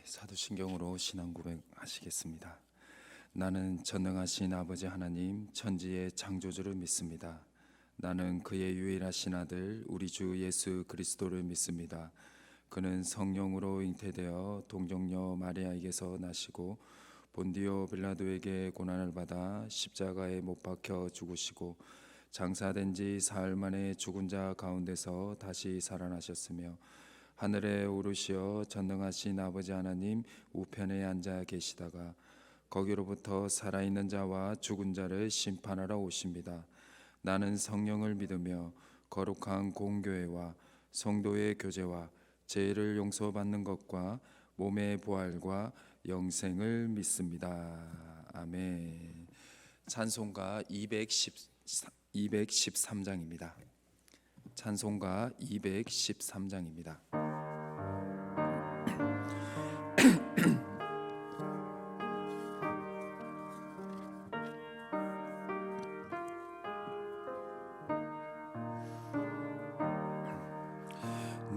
사도신경으로 신앙 고백하시겠습니다. 나는 전능하신 아버지 하나님 천지의 창조주를 믿습니다. 나는 그의 유일하신 아들 우리 주 예수 그리스도를 믿습니다. 그는 성령으로 잉태되어 동정녀 마리아에게서 나시고 본디오 빌라도에게 고난을 받아 십자가에 못 박혀 죽으시고 장사된 지 사흘 만에 죽은 자 가운데서 다시 살아나셨으며 하늘에 오르시어 전능하신 아버지 하나님 우편에 앉아 계시다가 거기로부터 살아있는 자와 죽은 자를 심판하러 오십니다. 나는 성령을 믿으며 거룩한 공교회와 성도의 교제와 죄를 용서받는 것과 몸의 부활과 영생을 믿습니다. 아멘. 찬송가 213장입니다. 찬송가 213장입니다.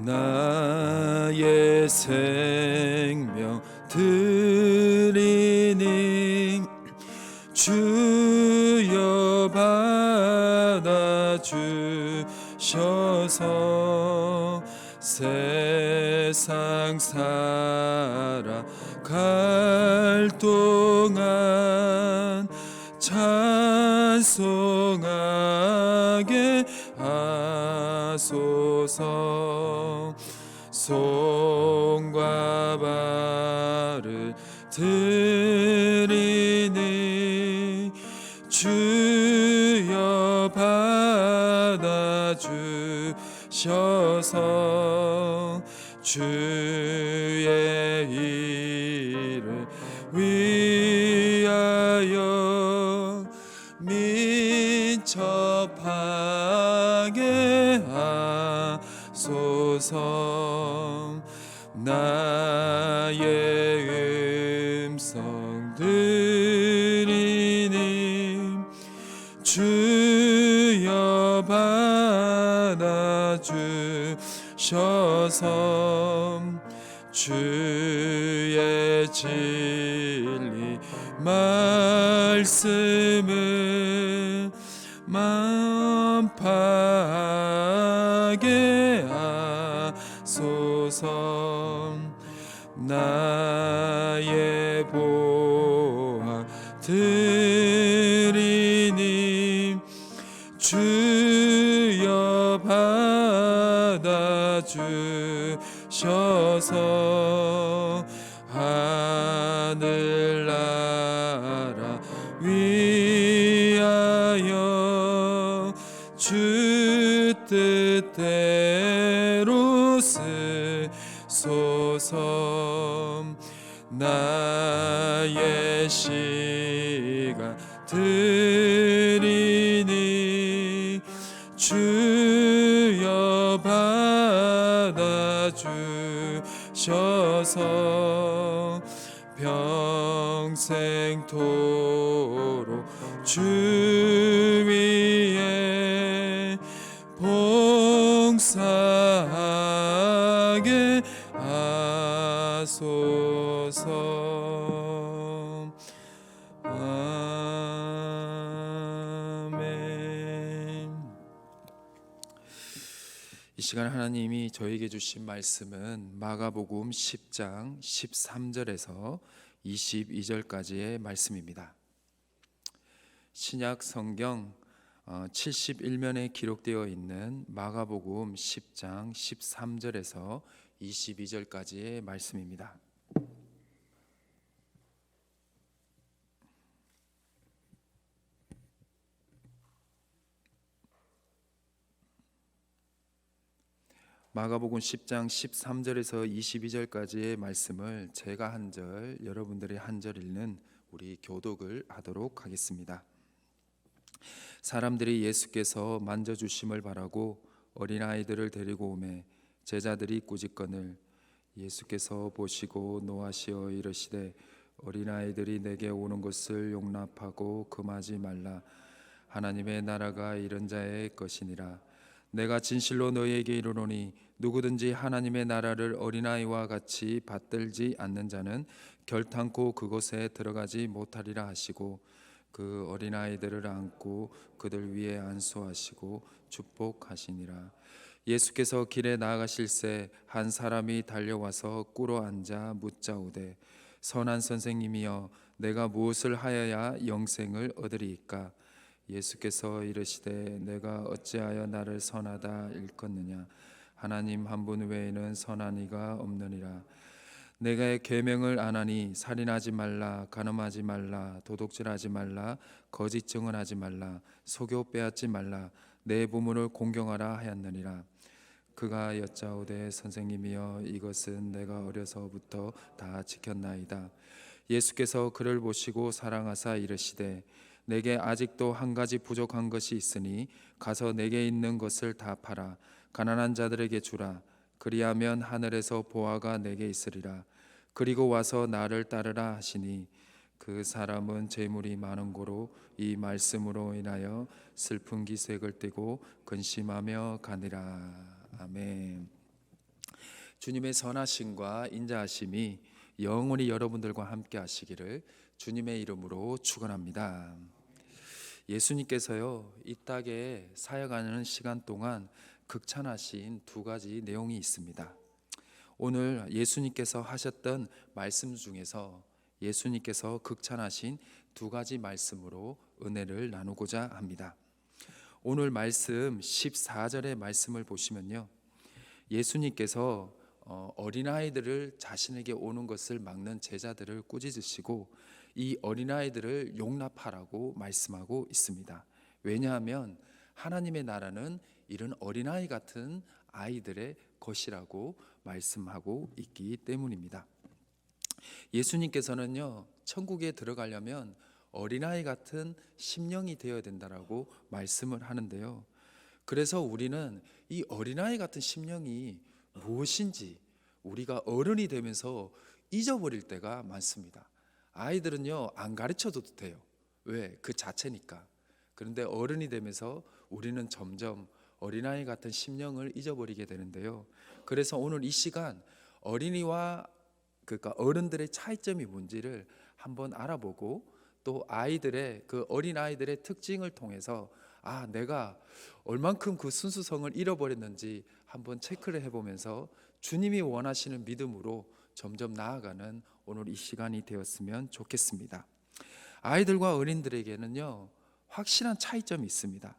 나의 생명 드리니 주여 받아주셔서 세상 살아갈 동안 찬송하게 하소서. 손과 발을 드리니 주여 받아주셔서 주의 일을 위하여 민첩하게 하소서. 나의 음성 들리니 주여 받아주셔서 주의 진리 말씀을 만파하게 하소서. 나의 보화 드리니 주여 받아주셔서 하늘나라 위하여 주 뜻대로 쓰소서. 나의 시간 드리니 주여 받아주셔서 평생토록 주 위에 봉사하게 하소서. 아멘. 이 시간 하나님이 저에게 주신 말씀은 마가복음 10장 13절에서 22절까지의 말씀입니다. 신약 성경 71면에 기록되어 있는 마가복음 10장 13절에서 22절까지의 말씀입니다. 마가복음 10장 13절에서 22절까지의 말씀을 제가 한 절, 여러분들이 한 절 읽는 우리 교독을 하도록 하겠습니다. 사람들이 예수께서 만져주심을 바라고 어린아이들을 데리고 오매 제자들이 꾸짖거늘 예수께서 보시고 노하시어 이르시되 어린아이들이 내게 오는 것을 용납하고 금하지 말라. 하나님의 나라가 이런 자의 것이니라. 내가 진실로 너희에게 이르노니 누구든지 하나님의 나라를 어린아이와 같이 받들지 않는 자는 결탄코 그곳에 들어가지 못하리라 하시고 그 어린아이들을 안고 그들 위에 안수하시고 축복하시니라. 예수께서 길에 나아가실새 한 사람이 달려와서 꿇어 앉아 묻자오되 선한 선생님이여 내가 무엇을 하여야 영생을 얻으리이까? 예수께서 이르시되 내가 어찌하여 나를 선하다 일컫느냐? 하나님 한 분 외에는 선한 이가 없느니라. 내가 계명을 안 하니 살인하지 말라, 간음하지 말라, 도둑질하지 말라, 거짓 증언하지 말라, 속여 빼앗지 말라, 내 부모를 공경하라 하였느니라. 그가 여짜오되 선생님이여 이것은 내가 어려서부터 다 지켰나이다. 예수께서 그를 보시고 사랑하사 이르시되 내게 아직도 한 가지 부족한 것이 있으니 가서 내게 있는 것을 다 팔아 가난한 자들에게 주라. 그리하면 하늘에서 보화가 내게 있으리라. 그리고 와서 나를 따르라 하시니 그 사람은 재물이 많은 고로 이 말씀으로 인하여 슬픈 기색을 띠고 근심하며 가니라. 아멘. 주님의 선하심과 인자하심이 영원히 여러분들과 함께 하시기를 주님의 이름으로 축원합니다. 예수님께서요 이 땅에 사역하는 시간 동안 극찬하신 두 가지 내용이 있습니다. 오늘 예수님께서 하셨던 말씀 중에서 예수님께서 극찬하신 두 가지 말씀으로 은혜를 나누고자 합니다. 오늘 말씀 14절의 말씀을 보시면요, 예수님께서 어린아이들을 자신에게 오는 것을 막는 제자들을 꾸짖으시고 이 어린아이들을 용납하라고 말씀하고 있습니다. 왜냐하면 하나님의 나라는 이런 어린아이 같은 아이들의 것이라고 말씀하고 있기 때문입니다. 예수님께서는요 천국에 들어가려면 어린아이 같은 심령이 되어야 된다라고 말씀을 하는데요, 그래서 우리는 이 어린아이 같은 심령이 무엇인지 우리가 어른이 되면서 잊어버릴 때가 많습니다. 아이들은요 안 가르쳐도 돼요. 왜? 그 자체니까. 그런데 어른이 되면서 우리는 점점 어린아이 같은 심령을 잊어버리게 되는데요, 그래서 오늘 이 시간 어린이와 그러니까 어른들의 차이점이 뭔지를 한번 알아보고 또 아이들의 그 어린 아이들의 특징을 통해서 내가 얼만큼 그 순수성을 잃어버렸는지 한번 체크를 해보면서 주님이 원하시는 믿음으로 점점 나아가는 오늘 이 시간이 되었으면 좋겠습니다. 아이들과 어린들에게는요 확실한 차이점이 있습니다.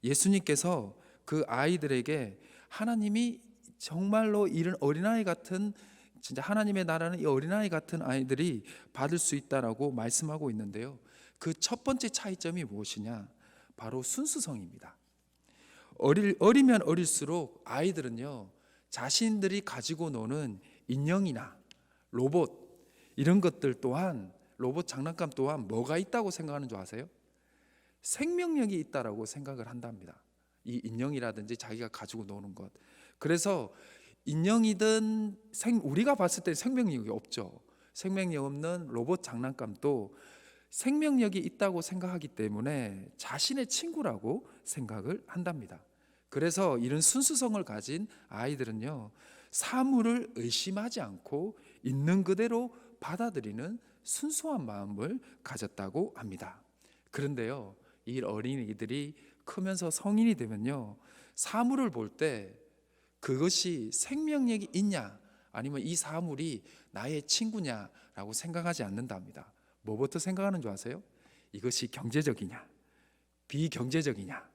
예수님께서 그 아이들에게 하나님이 정말로 이런 어린아이 같은 진짜 하나님의 나라는 이 어린아이 같은 아이들이 받을 수 있다라고 말씀하고 있는데요, 그 첫 번째 차이점이 무엇이냐? 바로 순수성입니다. 어리면 어릴수록 아이들은요 자신들이 가지고 노는 인형이나 로봇 이런 것들 또한 로봇 장난감 또한 뭐가 있다고 생각하는 줄 아세요? 생명력이 있다라고 생각을 한답니다. 이 인형이라든지 자기가 가지고 노는 것. 그래서 인형이든 우리가 봤을 때 생명력이 없죠. 생명력 없는 로봇 장난감도 생명력이 있다고 생각하기 때문에 자신의 친구라고 생각을 한답니다. 그래서 이런 순수성을 가진 아이들은요 사물을 의심하지 않고 있는 그대로 받아들이는 순수한 마음을 가졌다고 합니다. 그런데요 이 어린이들이 크면서 성인이 되면요 사물을 볼 때 그것이 생명력이 있냐 아니면 이 사물이 나의 친구냐라고 생각하지 않는답니다. 뭐부터 생각하는 줄 아세요? 이것이 경제적이냐 비경제적이냐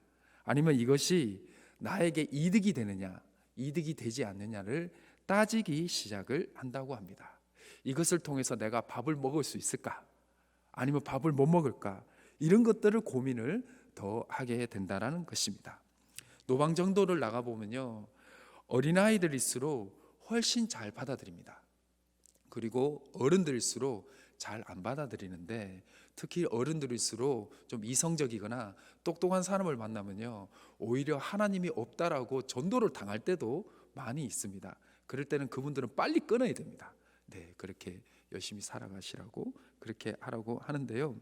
아니면 이것이 나에게 이득이 되느냐 이득이 되지 않느냐를 따지기 시작을 한다고 합니다. 이것을 통해서 내가 밥을 먹을 수 있을까 아니면 밥을 못 먹을까 이런 것들을 고민을 더 하게 된다는 것입니다. 노방정도를 나가보면요 어린아이들일수록 훨씬 잘 받아들입니다. 그리고 어른들일수록 잘 안 받아들이는데 특히 어른들일수록 좀 이성적이거나 똑똑한 사람을 만나면요 오히려 하나님이 없다라고 전도를 당할 때도 많이 있습니다. 그럴 때는 그분들은 빨리 끊어야 됩니다. 네, 그렇게 열심히 살아가시라고 그렇게 하라고 하는데요,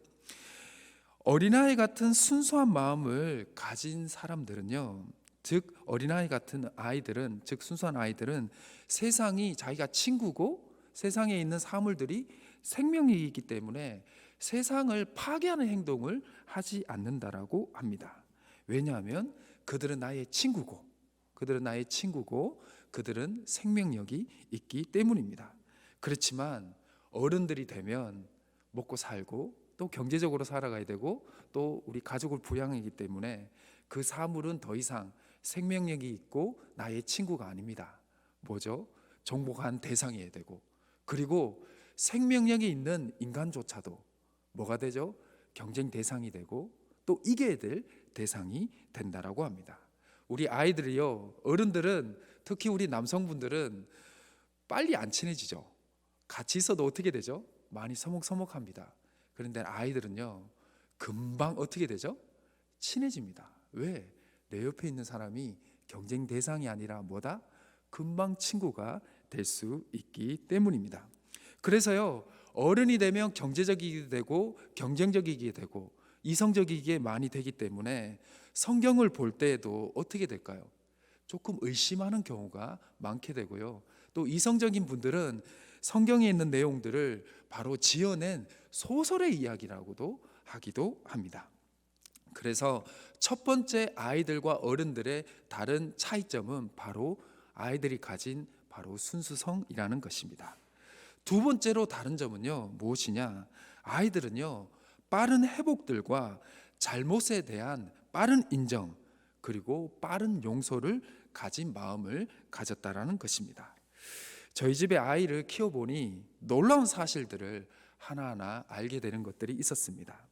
어린아이 같은 순수한 마음을 가진 사람들은요 즉 어린아이 같은 아이들은, 즉 순수한 아이들은 세상이 자기가 친구고 세상에 있는 사물들이 생명이기 때문에 세상을 파괴하는 행동을 하지 않는다라고 합니다. 왜냐하면 그들은 나의 친구고 그들은 생명력이 있기 때문입니다. 그렇지만 어른들이 되면 먹고 살고 또 경제적으로 살아가야 되고 또 우리 가족을 부양하기 때문에 그 사물은 더 이상 생명력이 있고 나의 친구가 아닙니다. 뭐죠? 정복한 대상이어야 되고, 그리고 생명력이 있는 인간조차도 뭐가 되죠? 경쟁 대상이 되고 또 이겨야 될 대상이 된다라고 합니다. 우리 아이들이요, 어른들은 특히 우리 남성분들은 빨리 안 친해지죠. 같이 있어도 어떻게 되죠? 많이 서먹서먹합니다. 그런데 아이들은요, 금방 어떻게 되죠? 친해집니다. 왜? 내 옆에 있는 사람이 경쟁 대상이 아니라 뭐다? 금방 친구가 될 수 있기 때문입니다. 그래서요, 어른이 되면 경제적이게 되고 경쟁적이게 되고 이성적이게 많이 되기 때문에 성경을 볼 때에도 어떻게 될까요? 조금 의심하는 경우가 많게 되고요. 또 이성적인 분들은 성경에 있는 내용들을 바로 지어낸 소설의 이야기라고도 하기도 합니다. 그래서 첫 번째 아이들과 어른들의 다른 차이점은 바로 아이들이 가진 바로 순수성이라는 것입니다. 두 번째로 다른 점은요, 무엇이냐? 아이들은요, 빠른 회복들과 잘못에 대한 빠른 인정, 그리고 빠른 용서를 가진 마음을 가졌다라는 것입니다. 저희 집에 아이를 키워보니 놀라운 사실들을 하나하나 알게 되는 것들이 있었습니다.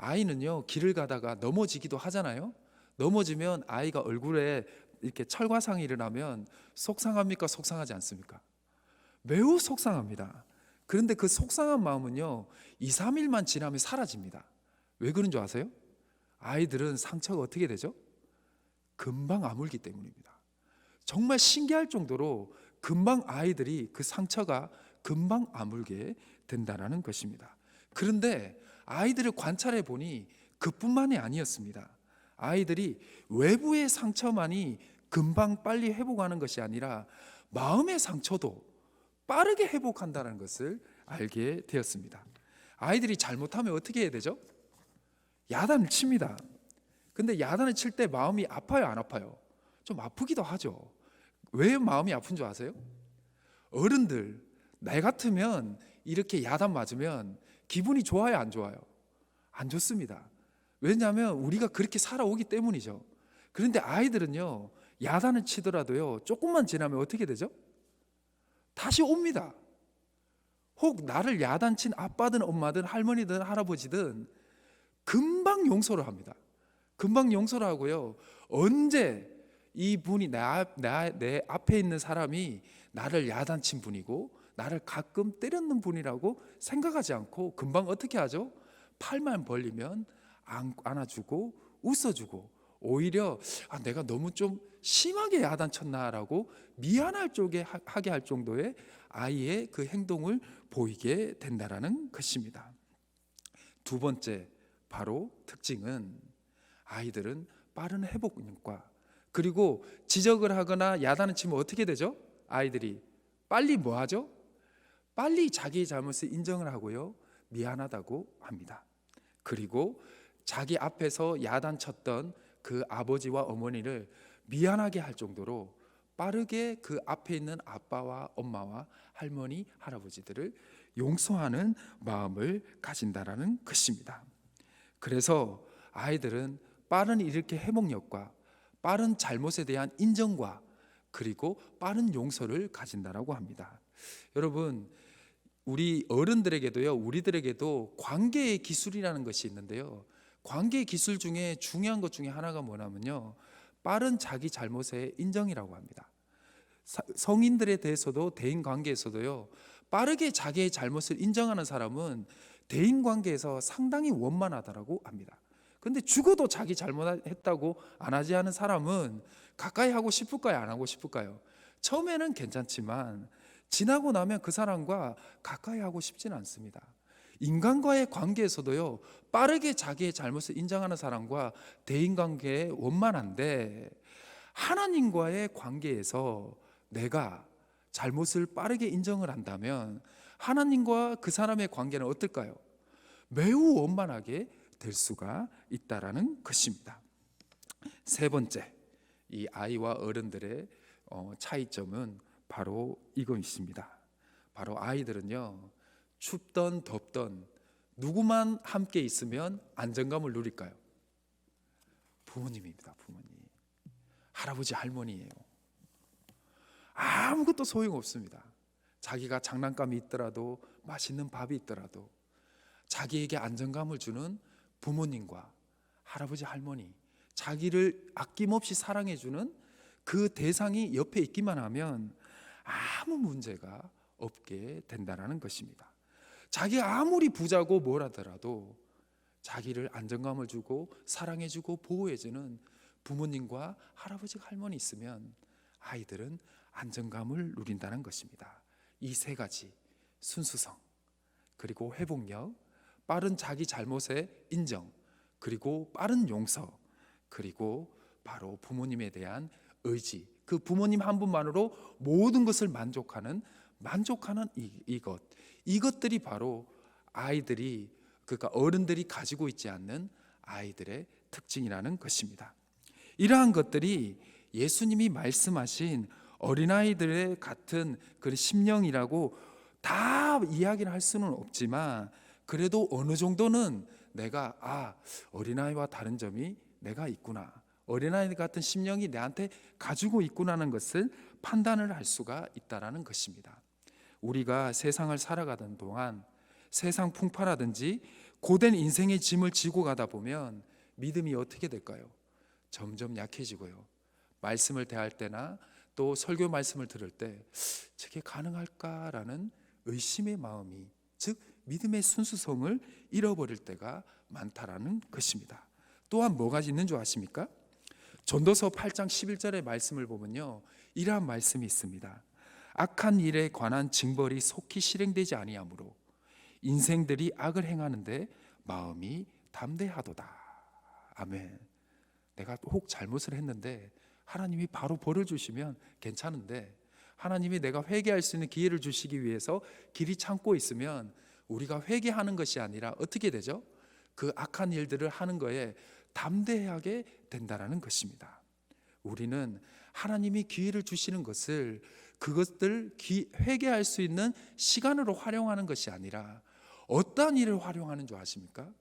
아이는요, 길을 가다가 넘어지기도 하잖아요. 넘어지면 아이가 얼굴에 이렇게 철과상이 일어나면 속상합니까? 속상하지 않습니까? 매우 속상합니다. 그런데 그 속상한 마음은요, 2, 3일만 지나면 사라집니다. 왜 그런 줄 아세요? 아이들은 상처가 어떻게 되죠? 금방 아물기 때문입니다. 정말 신기할 정도로 금방 아이들이 그 상처가 금방 아물게 된다는 것입니다. 그런데 아이들을 관찰해 보니 그뿐만이 아니었습니다. 아이들이 외부의 상처만이 금방 빨리 회복하는 것이 아니라 마음의 상처도 빠르게 회복한다는 것을 알게 되었습니다. 아이들이 잘못하면 어떻게 해야 되죠? 야단을 칩니다. 근데 야단을 칠 때 마음이 아파요, 안 아파요? 좀 아프기도 하죠. 왜 마음이 아픈 줄 아세요? 어른들, 나 같으면 이렇게 야단 맞으면 기분이 좋아요, 안 좋아요? 안 좋습니다. 왜냐하면 우리가 그렇게 살아오기 때문이죠. 그런데 아이들은요, 야단을 치더라도요, 조금만 지나면 어떻게 되죠? 다시 옵니다. 혹 나를 야단친 아빠든 엄마든 할머니든 할아버지든 금방 용서를 합니다. 금방 용서를 하고요, 언제 이분이 내 앞에 있는 사람이 나를 야단친 분이고 나를 가끔 때렸는 분이라고 생각하지 않고 금방 어떻게 하죠? 팔만 벌리면 안아주고 웃어주고, 오히려 내가 너무 좀 심하게 야단쳤나라고 미안할 쪽에 하게 할 정도의 아이의 그 행동을 보이게 된다라는 것입니다. 두 번째, 바로 특징은 아이들은 빠른 회복력과, 그리고 지적을 하거나 야단을 치면 어떻게 되죠? 아이들이 빨리 뭐 하죠? 빨리 자기의 잘못을 인정을 하고요, 미안하다고 합니다. 그리고 자기 앞에서 야단쳤던 그 아버지와 어머니를 미안하게 할 정도로 빠르게 그 앞에 있는 아빠와 엄마와 할머니, 할아버지들을 용서하는 마음을 가진다라는 것입니다. 그래서 아이들은 빠른 일으켜 회복력과 빠른 잘못에 대한 인정과 그리고 빠른 용서를 가진다라고 합니다. 여러분, 우리 어른들에게도요, 우리들에게도 관계의 기술이라는 것이 있는데요, 관계의 기술 중에 중요한 것 중에 하나가 뭐냐면요, 빠른 자기 잘못의 인정이라고 합니다. 성인들에 대해서도 대인 관계에서도요, 빠르게 자기의 잘못을 인정하는 사람은 대인 관계에서 상당히 원만하다라고 합니다. 근데 죽어도 자기 잘못했다고 안 하지 않은 사람은 가까이 하고 싶을까요? 안 하고 싶을까요? 처음에는 괜찮지만 지나고 나면 그 사람과 가까이 하고 싶지는 않습니다. 인간과의 관계에서도요, 빠르게 자기의 잘못을 인정하는 사람과 대인관계에 원만한데, 하나님과의 관계에서 내가 잘못을 빠르게 인정을 한다면 하나님과 그 사람의 관계는 어떨까요? 매우 원만하게 될 수가 있다라는 것입니다. 세 번째, 이 아이와 어른들의 차이점은 바로 이것입니다. 바로 아이들은요, 춥던 덥던 누구만 함께 있으면 안정감을 누릴까요? 부모님입니다. 부모님, 할아버지 할머니예요. 아무것도 소용없습니다. 자기가 장난감이 있더라도 맛있는 밥이 있더라도 자기에게 안정감을 주는 부모님과 할아버지 할머니, 자기를 아낌없이 사랑해주는 그 대상이 옆에 있기만 하면 아무 문제가 없게 된다는 것입니다. 자기가 아무리 부자고 뭘 하더라도 자기를 안정감을 주고 사랑해주고 보호해주는 부모님과 할아버지 할머니 있으면 아이들은 안정감을 누린다는 것입니다. 이 세 가지, 순수성, 그리고 회복력, 빠른 자기 잘못의 인정, 그리고 빠른 용서, 그리고 바로 부모님에 대한 의지, 그 부모님 한 분만으로 모든 것을 만족하는 이것들이 바로 아이들이, 그러니까 어른들이 가지고 있지 않는 아이들의 특징이라는 것입니다. 이러한 것들이 예수님이 말씀하신 어린아이들의 같은 그 심령이라고 다 이야기를 할 수는 없지만, 그래도 어느 정도는 내가 어린아이와 다른 점이 내가 있구나, 어린아이 같은 심령이 내한테 가지고 있구나는 것을 판단을 할 수가 있다라는 것입니다. 우리가 세상을 살아가던 동안 세상 풍파라든지 고된 인생의 짐을 지고 가다 보면 믿음이 어떻게 될까요? 점점 약해지고요. 말씀을 대할 때나 또 설교 말씀을 들을 때 저게 가능할까라는 의심의 마음이, 즉 믿음의 순수성을 잃어버릴 때가 많다라는 것입니다. 또한 뭐가 있는 줄 아십니까? 전도서 8장 11절의 말씀을 보면요, 이러한 말씀이 있습니다. 악한 일에 관한 징벌이 속히 실행되지 아니하므로 인생들이 악을 행하는데 마음이 담대하도다. 아멘. 내가 혹 잘못을 했는데 하나님이 바로 벌을 주시면 괜찮은데, 하나님이 내가 회개할 수 있는 기회를 주시기 위해서 길이 참고 있으면 우리가 회개하는 것이 아니라 어떻게 되죠? 그 악한 일들을 하는 거에 담대하게 된다라는 것입니다. 우리는 하나님이 기회를 주시는 것을 그것들 회개할 수 있는 시간으로 활용하는 것이 아니라 어떠한 일을 활용하는 줄 아십니까?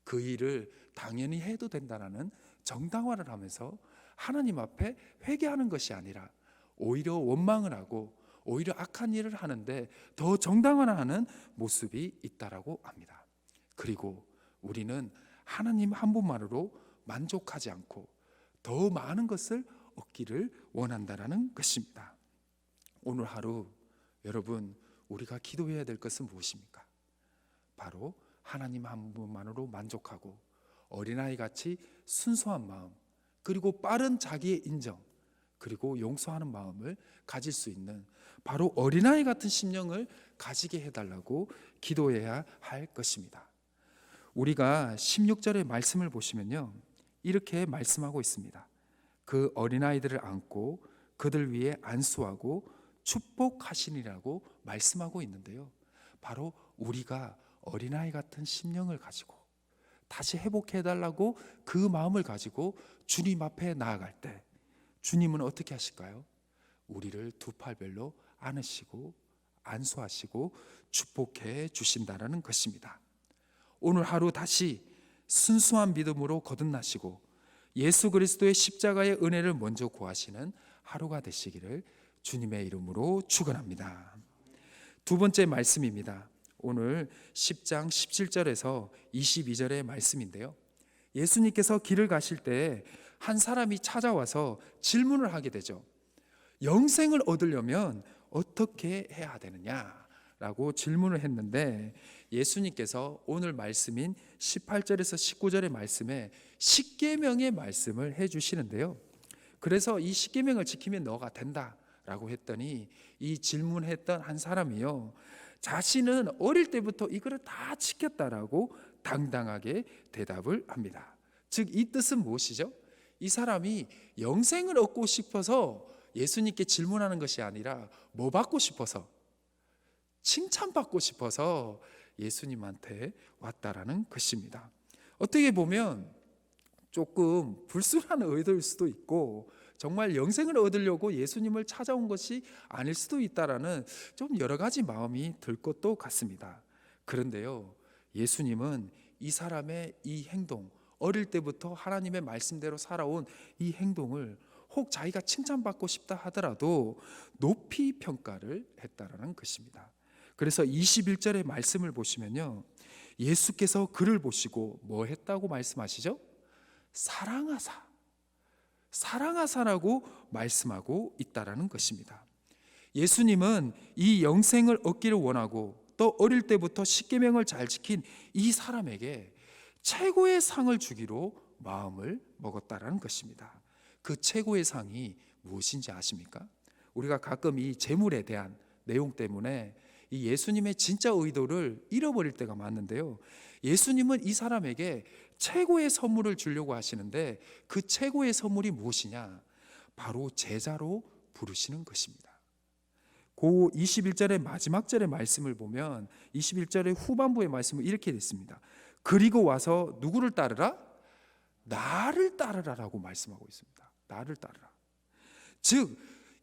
그 일을 당연히 해도 된다라는 정당화를 하면서 하나님 앞에 회개하는 것이 아니라 오히려 원망을 하고 오히려 악한 일을 하는데 더 정당화하는 모습이 있다라고 합니다. 그리고 우리는 하나님 한 분만으로 만족하지 않고 더 많은 것을 얻기를 원한다라는 것입니다. 오늘 하루 여러분, 우리가 기도해야 될 것은 무엇입니까? 바로 하나님 한 분만으로 만족하고 어린아이 같이 순수한 마음, 그리고 빠른 자기의 인정, 그리고 용서하는 마음을 가질 수 있는 바로 어린아이 같은 심령을 가지게 해달라고 기도해야 할 것입니다. 우리가 16절의 말씀을 보시면요, 이렇게 말씀하고 있습니다. 그 어린아이들을 안고 그들 위에 안수하고 축복하시니라고 말씀하고 있는데요, 바로 우리가 어린아이 같은 심령을 가지고 다시 회복해달라고 그 마음을 가지고 주님 앞에 나아갈 때 주님은 어떻게 하실까요? 우리를 두 팔별로 안으시고 안수하시고 축복해 주신다는 것입니다. 오늘 하루 다시 순수한 믿음으로 거듭나시고 예수 그리스도의 십자가의 은혜를 먼저 구하시는 하루가 되시기를 주님의 이름으로 축원합니다. 두 번째 말씀입니다. 오늘 10장 17절에서 22절의 말씀인데요, 예수님께서 길을 가실 때 한 사람이 찾아와서 질문을 하게 되죠. 영생을 얻으려면 어떻게 해야 되느냐라고 질문을 했는데, 예수님께서 오늘 말씀인 18절에서 19절의 말씀에 십계명의 말씀을 해주시는데요, 그래서 이 십계명을 지키면 너가 된다라고 했더니 이 질문했던 한 사람이요, 자신은 어릴 때부터 이거를 다 지켰다라고 당당하게 대답을 합니다. 즉 이 뜻은 무엇이죠? 이 사람이 영생을 얻고 싶어서 예수님께 질문하는 것이 아니라 뭐 받고 싶어서, 칭찬받고 싶어서 예수님한테 왔다라는 것입니다. 어떻게 보면 조금 불순한 의도일 수도 있고 정말 영생을 얻으려고 예수님을 찾아온 것이 아닐 수도 있다라는 좀 여러 가지 마음이 들 것도 같습니다. 그런데요, 예수님은 이 사람의 이 행동, 어릴 때부터 하나님의 말씀대로 살아온 이 행동을 혹 자기가 칭찬받고 싶다 하더라도 높이 평가를 했다라는 것입니다. 그래서 21절의 말씀을 보시면요, 예수께서 그를 보시고 뭐 했다고 말씀하시죠? 사랑하사라고 말씀하고 있다라는 것입니다. 예수님은 이 영생을 얻기를 원하고 또 어릴 때부터 십계명을 잘 지킨 이 사람에게 최고의 상을 주기로 마음을 먹었다라는 것입니다. 그 최고의 상이 무엇인지 아십니까? 우리가 가끔 이 재물에 대한 내용 때문에 이 예수님의 진짜 의도를 잃어버릴 때가 많은데요, 예수님은 이 사람에게 최고의 선물을 주려고 하시는데 그 최고의 선물이 무엇이냐? 바로 제자로 부르시는 것입니다. 그 21절의 마지막 절의 말씀을 보면 21절의 후반부의 말씀은 이렇게 됐습니다. 그리고 와서 누구를 따르라? 나를 따르라라고 말씀하고 있습니다. 나를 따르라. 즉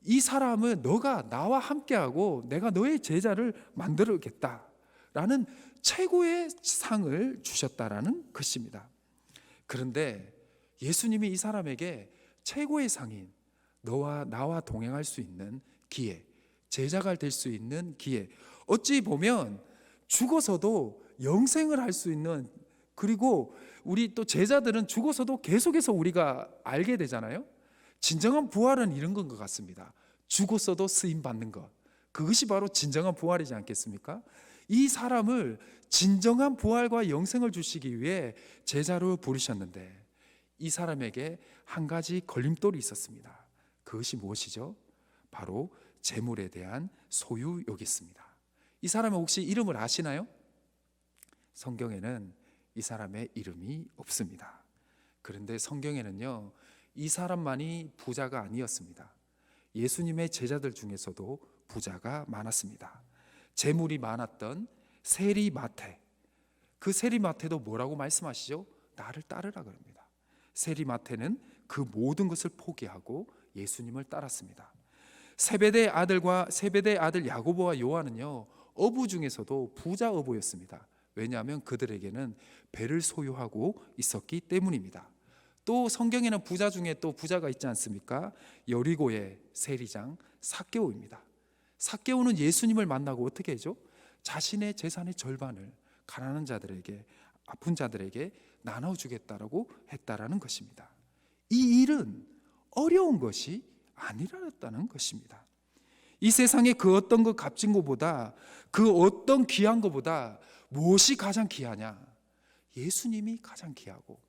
이 사람은 너가 나와 함께하고 내가 너의 제자를 만들겠다라는 최고의 상을 주셨다라는 것입니다. 그런데 예수님이 이 사람에게 최고의 상인 너와 나와 동행할 수 있는 기회, 제자가 될 수 있는 기회, 어찌 보면 죽어서도 영생을 할 수 있는, 그리고 우리 또 제자들은 죽어서도 계속해서 우리가 알게 되잖아요. 진정한 부활은 이런 건 것 같습니다. 죽었어도 쓰임 받는 것, 그것이 바로 진정한 부활이지 않겠습니까? 이 사람을 진정한 부활과 영생을 주시기 위해 제자로 부르셨는데 이 사람에게 한 가지 걸림돌이 있었습니다. 그것이 무엇이죠? 바로 재물에 대한 소유욕이었습니다. 이 사람은 혹시 이름을 아시나요? 성경에는 이 사람의 이름이 없습니다. 그런데 성경에는요, 이 사람만이 부자가 아니었습니다. 예수님의 제자들 중에서도 부자가 많았습니다. 재물이 많았던 세리마태, 그 세리마태도 뭐라고 말씀하시죠? 나를 따르라 그럽니다. 세리마태는 그 모든 것을 포기하고 예수님을 따랐습니다. 세베대의 아들 야고보와 요한은요, 어부 중에서도 부자 어부였습니다. 왜냐하면 그들에게는 배를 소유하고 있었기 때문입니다. 또 성경에는 부자 중에 또 부자가 있지 않습니까? 여리고의 세리장 삭개오입니다. 삭개오는 예수님을 만나고 어떻게 하죠? 자신의 재산의 절반을 가난한 자들에게, 아픈 자들에게 나눠주겠다라고 했다라는 것입니다. 이 일은 어려운 것이 아니라는 것입니다. 이 세상에 그 어떤 것 값진 것보다, 그 어떤 귀한 것보다 무엇이 가장 귀하냐? 예수님이 가장 귀하고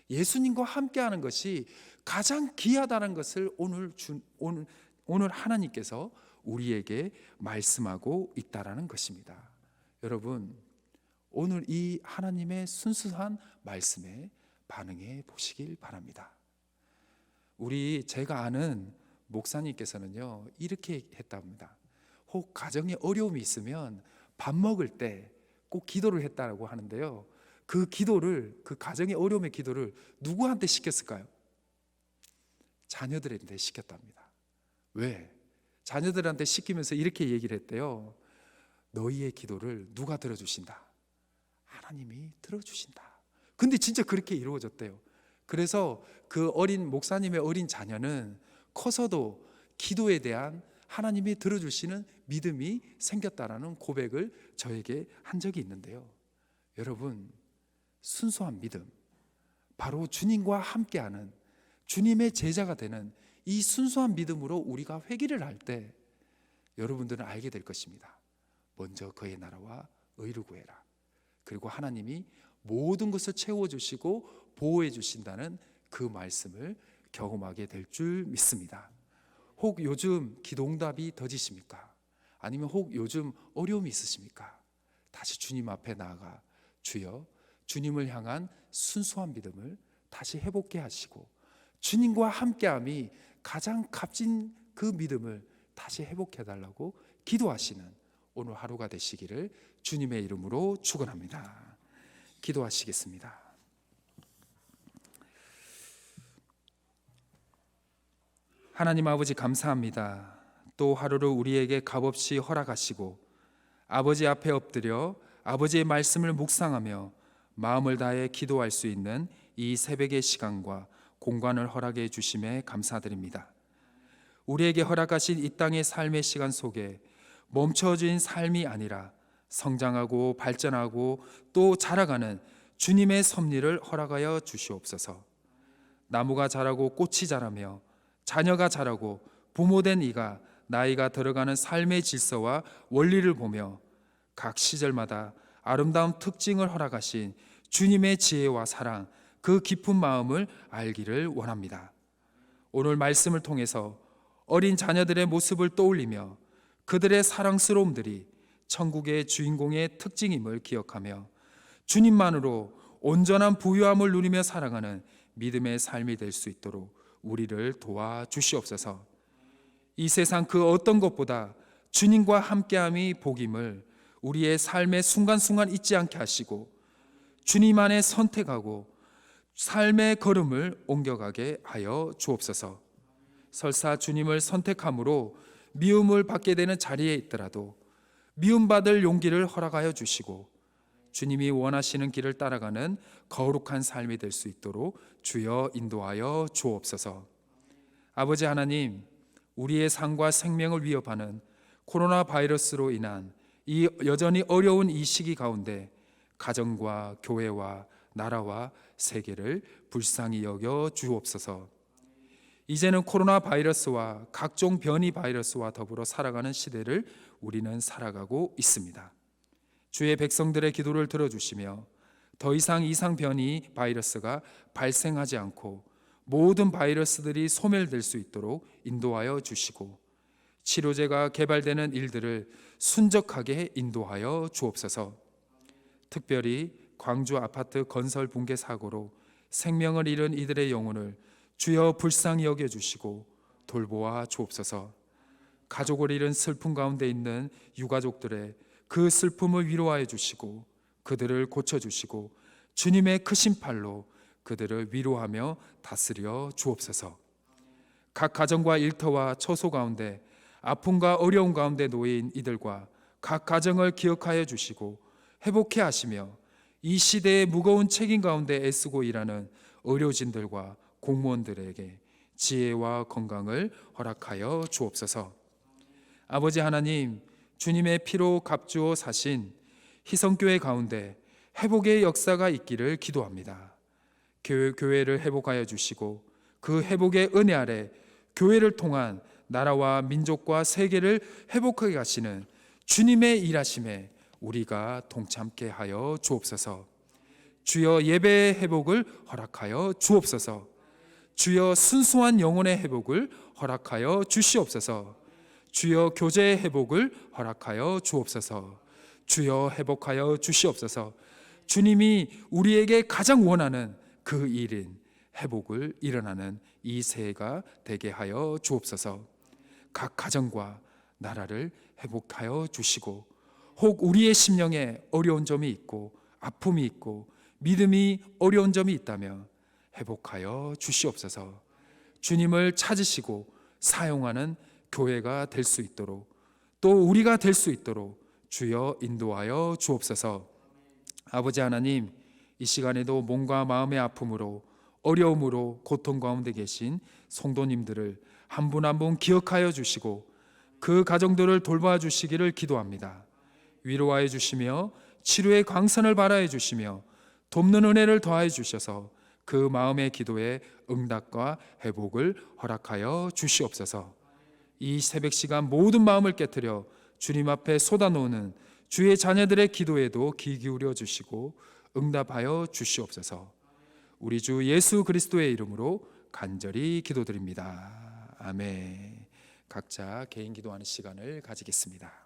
예수님과 함께하는 것이 가장 귀하다는 것을 오늘 하나님께서 우리에게 말씀하고 있다라는 것입니다. 여러분, 오늘 이 하나님의 순수한 말씀에 반응해 보시길 바랍니다. 제가 아는 목사님께서는요, 이렇게 했답니다. 혹 가정에 어려움이 있으면 밥 먹을 때 꼭 기도를 했다고 하는데요, 그 가정의 어려움의 기도를 누구한테 시켰을까요? 자녀들한테 시켰답니다. 왜? 자녀들한테 시키면서 이렇게 얘기를 했대요. 너희의 기도를 누가 들어주신다? 하나님이 들어주신다. 근데 진짜 그렇게 이루어졌대요. 그래서 그 목사님의 어린 자녀는 커서도 기도에 대한 하나님이 들어주시는 믿음이 생겼다라는 고백을 저에게 한 적이 있는데요, 여러분, 순수한 믿음, 바로 주님과 함께하는, 주님의 제자가 되는 이 순수한 믿음으로 우리가 회개를 할 때 여러분들은 알게 될 것입니다. 먼저 그의 나라와 의를 구해라. 그리고 하나님이 모든 것을 채워주시고 보호해 주신다는 그 말씀을 경험하게 될 줄 믿습니다. 혹 요즘 기도응답이 더디십니까? 아니면 혹 요즘 어려움이 있으십니까? 다시 주님 앞에 나아가 주여, 주님을 향한 순수한 믿음을 다시 회복해 하시고 주님과 함께함이 가장 값진 그 믿음을 다시 회복해달라고 기도하시는 오늘 하루가 되시기를 주님의 이름으로 축원합니다. 기도하시겠습니다. 하나님 아버지, 감사합니다. 또 하루를 우리에게 값없이 허락하시고 아버지 앞에 엎드려 아버지의 말씀을 묵상하며 마음을 다해 기도할 수 있는 이 새벽의 시간과 공간을 허락해 주심에 감사드립니다. 우리에게 허락하신 이 땅의 삶의 시간 속에 멈춰진 삶이 아니라 성장하고 발전하고 또 자라가는 주님의 섭리를 허락하여 주시옵소서. 나무가 자라고 꽃이 자라며 자녀가 자라고 부모된 이가 나이가 들어가는 삶의 질서와 원리를 보며 각 시절마다 아름다운 특징을 허락하신 주님의 지혜와 사랑, 그 깊은 마음을 알기를 원합니다. 오늘 말씀을 통해서 어린 자녀들의 모습을 떠올리며 그들의 사랑스러움들이 천국의 주인공의 특징임을 기억하며 주님만으로 온전한 부유함을 누리며 살아가는 믿음의 삶이 될 수 있도록 우리를 도와주시옵소서. 이 세상 그 어떤 것보다 주님과 함께함이 복임을 우리의 삶의 순간순간 잊지 않게 하시고 주님 안에 선택하고 삶의 걸음을 옮겨가게 하여 주옵소서. 설사 주님을 선택함으로 미움을 받게 되는 자리에 있더라도 미움받을 용기를 허락하여 주시고 주님이 원하시는 길을 따라가는 거룩한 삶이 될 수 있도록 주여 인도하여 주옵소서. 아버지 하나님, 우리의 삶과 생명을 위협하는 코로나 바이러스로 인한 이 여전히 어려운 이 시기 가운데 가정과 교회와 나라와 세계를 불쌍히 여겨 주옵소서. 이제는 코로나 바이러스와 각종 변이 바이러스와 더불어 살아가는 시대를 우리는 살아가고 있습니다. 주의 백성들의 기도를 들어주시며 더 이상 이상 변이 바이러스가 발생하지 않고 모든 바이러스들이 소멸될 수 있도록 인도하여 주시고 치료제가 개발되는 일들을 순적하게 인도하여 주옵소서. 특별히 광주 아파트 건설 붕괴 사고로 생명을 잃은 이들의 영혼을 주여 불쌍히 여겨주시고 돌보아 주옵소서. 가족을 잃은 슬픔 가운데 있는 유가족들의 그 슬픔을 위로하여 주시고 그들을 고쳐주시고 주님의 크신 팔로 그들을 위로하며 다스려 주옵소서. 각 가정과 일터와 처소 가운데 아픔과 어려움 가운데 놓인 이들과 각 가정을 기억하여 주시고 회복해 하시며 이 시대의 무거운 책임 가운데 애쓰고 일하는 의료진들과 공무원들에게 지혜와 건강을 허락하여 주옵소서. 아버지 하나님, 주님의 피로 값주어 사신 희성교회 가운데 회복의 역사가 있기를 기도합니다. 교회를 회복하여 주시고 그 회복의 은혜 아래 교회를 통한 나라와 민족과 세계를 회복하게 하시는 주님의 일하심에 우리가 동참케 하여 주옵소서. 주여 예배의 회복을 허락하여 주옵소서. 주여 순수한 영혼의 회복을 허락하여 주시옵소서. 주여 교제의 회복을 허락하여 주옵소서. 주여 회복하여 주시옵소서. 주님이 우리에게 가장 원하는 그 일인 회복을 일어나는 이 새해가 되게 하여 주옵소서. 각 가정과 나라를 회복하여 주시고 혹 우리의 심령에 어려운 점이 있고 아픔이 있고 믿음이 어려운 점이 있다면 회복하여 주시옵소서. 주님을 찾으시고 사용하는 교회가 될 수 있도록 또 우리가 될 수 있도록 주여 인도하여 주옵소서. 아버지 하나님, 이 시간에도 몸과 마음의 아픔으로 어려움으로 고통 가운데 계신 성도님들을 한 분 한 분 기억하여 주시고 그 가정들을 돌봐 주시기를 기도합니다. 위로하여 주시며 치료의 광선을 발하여 주시며 돕는 은혜를 더하여 주셔서 그 마음의 기도에 응답과 회복을 허락하여 주시옵소서. 이 새벽 시간 모든 마음을 깨트려 주님 앞에 쏟아놓는 주의 자녀들의 기도에도 귀 기울여 주시고 응답하여 주시옵소서. 우리 주 예수 그리스도의 이름으로 간절히 기도드립니다. 아멘. 각자 개인 기도하는 시간을 가지겠습니다.